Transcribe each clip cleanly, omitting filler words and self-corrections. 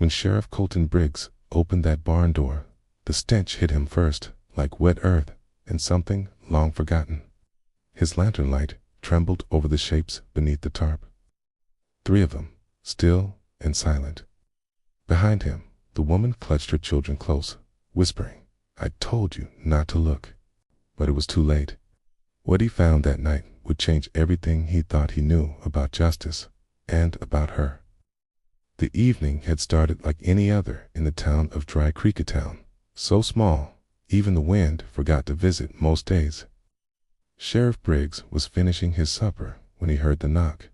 When Sheriff Colton Briggs opened that barn door, the stench hit him first, like wet earth and something long forgotten. His lantern light trembled over the shapes beneath the tarp. 3 of them, still and silent. Behind him, the woman clutched her children close, whispering, "I told you not to look." But it was too late. What he found that night would change everything he thought he knew about justice and about her. The evening had started like any other in the town of Dry Creekatown, so small, even the wind forgot to visit most days. Sheriff Briggs was finishing his supper when he heard the knock.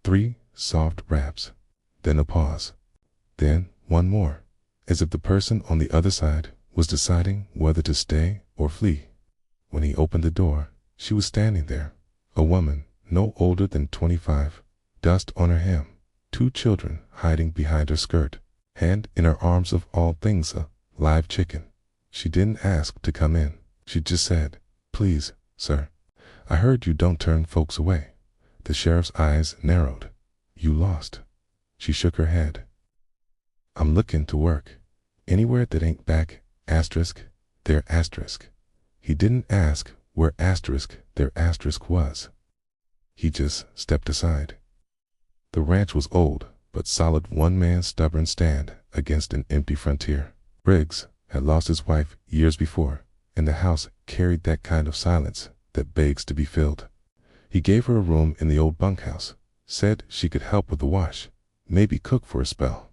3 soft raps, then a pause, then one more, as if the person on the other side was deciding whether to stay or flee. When he opened the door, she was standing there, a woman no older than 25, dust on her hem, 2 children hiding behind her skirt, and in her arms of all things a live chicken. She didn't ask to come in. She just said, "Please, sir, I heard you don't turn folks away." The sheriff's eyes narrowed. "You lost." She shook her head. "I'm looking to work. Anywhere that ain't back, asterisk, their asterisk." He didn't ask where asterisk their asterisk was. He just stepped aside. The ranch was old, but solid one-man stubborn stand against an empty frontier. Briggs had lost his wife years before, and the house carried that kind of silence that begs to be filled. He gave her a room in the old bunkhouse, said she could help with the wash, maybe cook for a spell.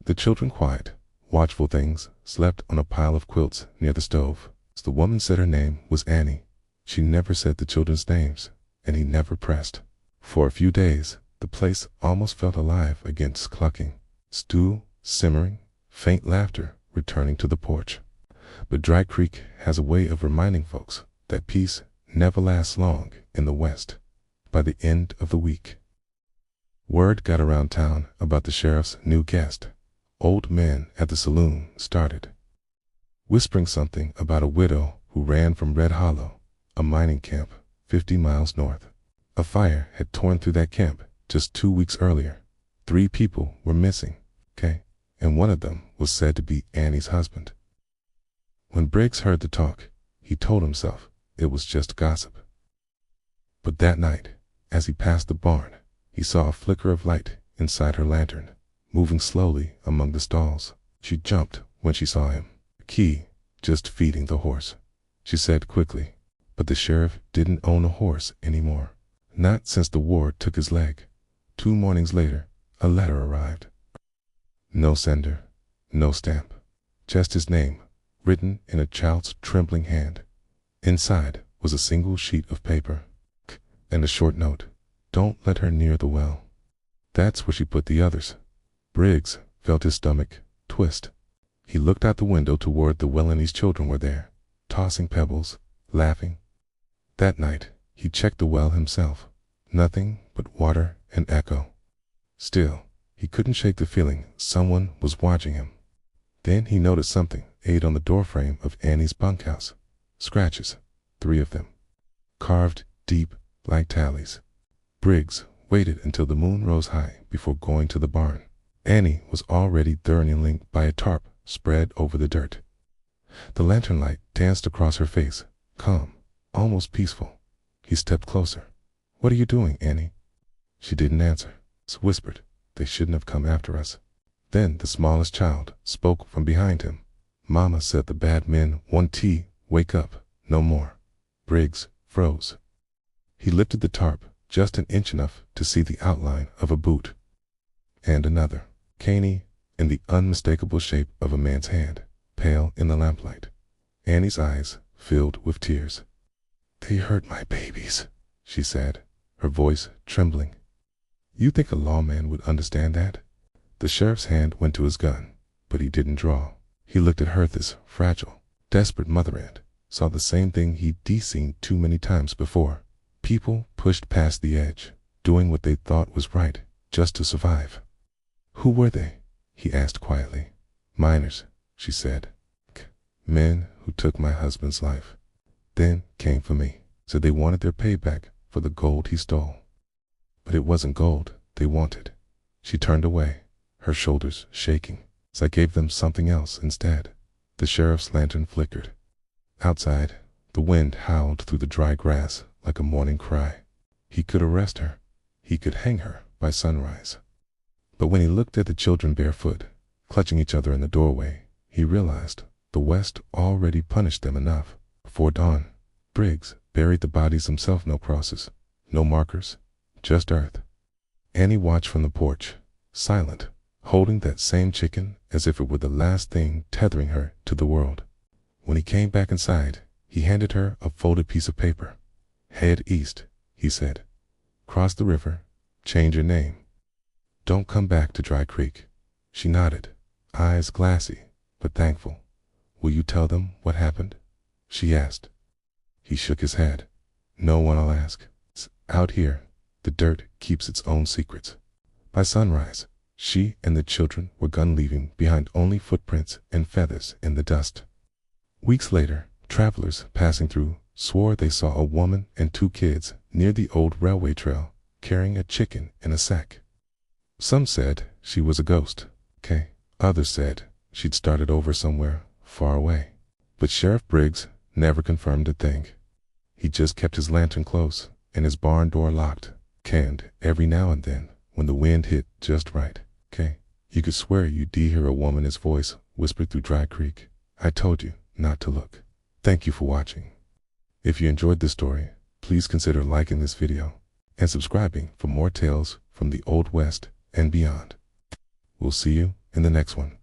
The children, quiet, watchful things, slept on a pile of quilts near the stove. The woman said her name was Annie. She never said the children's names, and he never pressed. For a few days, the place almost felt alive against clucking, stew simmering, faint laughter returning to the porch. But Dry Creek has a way of reminding folks that peace never lasts long in the West. By the end of the week, word got around town about the sheriff's new guest. Old men at the saloon started whispering something about a widow who ran from Red Hollow, a mining camp 50 miles north. A fire had torn through that camp just 2 weeks earlier. 3 people were missing, and one of them was said to be Annie's husband. When Briggs heard the talk, he told himself it was just gossip. But that night, as he passed the barn, he saw a flicker of light inside her lantern, moving slowly among the stalls. She jumped when she saw him. "Key, just feeding the horse," she said quickly. But the sheriff didn't own a horse anymore. Not since the war took his leg. 2 mornings later, a letter arrived. No sender, no stamp, just his name, written in a child's trembling hand. Inside was a single sheet of paper, and a short note. "Don't let her near the well." That's where she put the others. Briggs felt his stomach twist. He looked out the window toward the well, and his children were there, tossing pebbles, laughing. That night, he checked the well himself. Nothing but water and echo. Still, he couldn't shake the feeling someone was watching him. Then he noticed something ate on the doorframe of Annie's bunkhouse. Scratches, 3 of them, carved deep like tallies. Briggs waited until the moon rose high before going to the barn. Annie was already thoroughly linked by a tarp spread over the dirt. The lantern light danced across her face, calm, almost peaceful. He stepped closer. "What are you doing, Annie?" She didn't answer. She whispered, "They shouldn't have come after us." Then the smallest child spoke from behind him. "Mama said the bad men want tea. Wake up, no more." Briggs froze. He lifted the tarp just an inch enough to see the outline of a boot. And another, caney, in the unmistakable shape of a man's hand, pale in the lamplight. Annie's eyes filled with tears. "They hurt my babies," she said, her voice trembling. "You think a lawman would understand that?" The sheriff's hand went to his gun, but he didn't draw. He looked at Hertha's fragile, desperate mother and saw the same thing he'd seen too many times before. People pushed past the edge, doing what they thought was right, just to survive. "Who were they?" he asked quietly. "Miners," she said. "Men who took my husband's life, then came for me. Said they wanted their payback for the gold he stole. But it wasn't gold they wanted." She turned away, her shoulders shaking. So I gave them something else instead. The sheriff's lantern flickered. Outside, the wind howled through the dry grass like a morning cry. He could arrest her. He could hang her by sunrise. But when he looked at the children barefoot, clutching each other in the doorway, he realized the West already punished them enough. Before dawn, Briggs buried the bodies himself. No crosses, no markers, just earth. Annie watched from the porch, silent, holding that same chicken as if it were the last thing tethering her to the world. When he came back inside, he handed her a folded piece of paper. "Head east," he said. "Cross the river, change your name. Don't come back to Dry Creek." She nodded, eyes glassy but thankful. "Will you tell them what happened?" she asked. He shook his head. "No one will ask. Out here, the dirt keeps its own secrets." By sunrise, she and the children were gone, leaving behind only footprints and feathers in the dust. Weeks later, travelers passing through swore they saw a woman and 2 kids near the old railway trail carrying a chicken in a sack. Some said she was a ghost. Others said she'd started over somewhere far away. But Sheriff Briggs never confirmed a thing. He just kept his lantern close and his barn door locked, and every now and then, when the wind hit just right, you could swear you'd hear a woman's voice whisper through Dry Creek, "I told you not to look." Thank you for watching. If you enjoyed this story, please consider liking this video and subscribing for more tales from the Old West and beyond. We'll see you in the next one.